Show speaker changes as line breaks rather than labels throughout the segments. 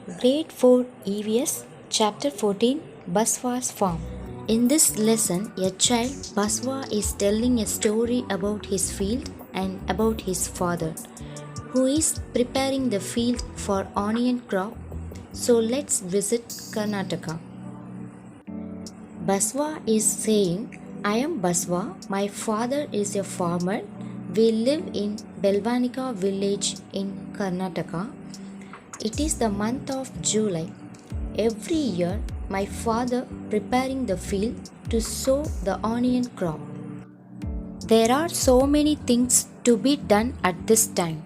Grade 4 EVS Chapter 14 Baswa's Farm. In this lesson, a child Baswa is telling a story about his field and about his father, who is preparing the field for onion crop. So let's visit Karnataka. Baswa is saying, I am Baswa, my father is a farmer. We live in Belvanika village in Karnataka. It is the month of July. Every year, my father preparing the field to sow the onion crop. There are so many things to be done at this time.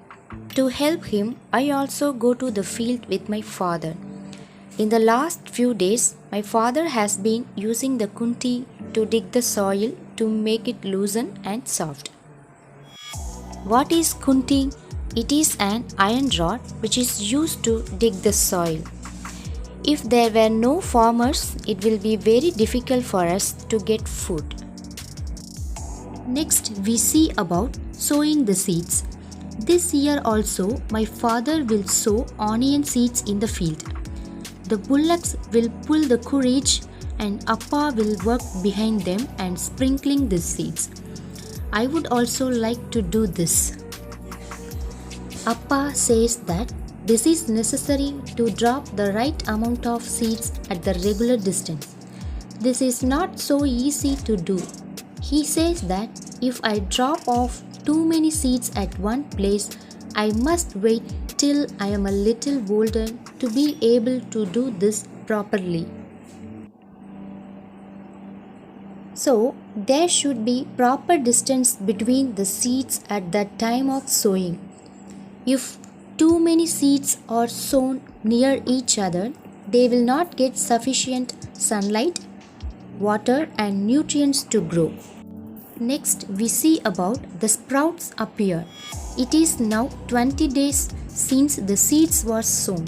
To help him, I also go to the field with my father. In the last few days, my father has been using the kunti to dig the soil to make it loosen and soft. What is kunti? It is an iron rod which is used to dig the soil. If there were no farmers, it will be very difficult for us to get food. Next, we see about sowing the seeds. This year also, my father will sow onion seeds in the field. The bullocks will pull the courage and Appa will work behind them and sprinkling the seeds. I would also like to do this. Appa says that this is necessary to drop the right amount of seeds at the regular distance. This is not so easy to do. He says that if I drop off too many seeds at one place, I must wait till I am a little older to be able to do this properly. So, there should be proper distance between the seeds at that time of sowing. If too many seeds are sown near each other, they will not get sufficient sunlight, water and nutrients to grow. Next, we see about the sprouts appear. It is now 20 days since the seeds were sown.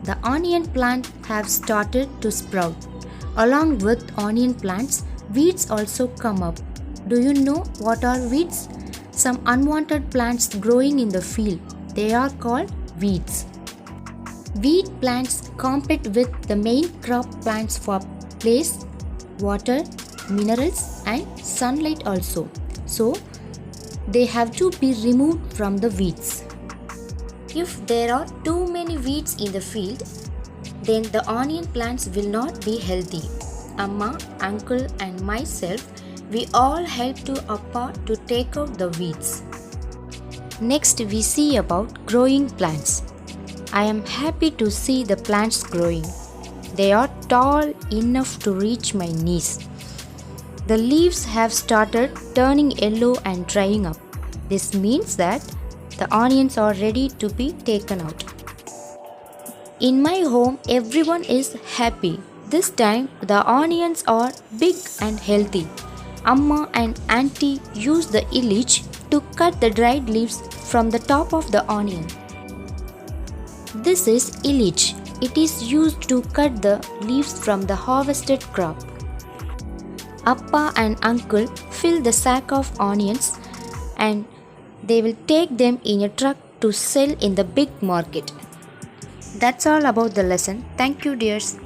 The onion plant have started to sprout. Along with onion plants, weeds also come up. Do you know what are weeds? Some unwanted plants growing in the field. They are called weeds. Weed plants compete with the main crop plants for place, water, minerals and sunlight also. So, they have to be removed from the weeds. If there are too many weeds in the field, then the onion plants will not be healthy. Amma, uncle and myself, we all help to Appa to take out the weeds. Next, we see about growing plants. I am happy to see the plants growing. They are tall enough to reach my knees. The leaves have started turning yellow and drying up. This means that the onions are ready to be taken out. In my home, everyone is happy. This time, the onions are big and healthy. Amma and Auntie use the illich to cut the dried leaves from the top of the onion. This is illich. It is used to cut the leaves from the harvested crop. Appa and uncle fill the sack of onions and they will take them in a truck to sell in the big market. That's all about the lesson. Thank you, dears.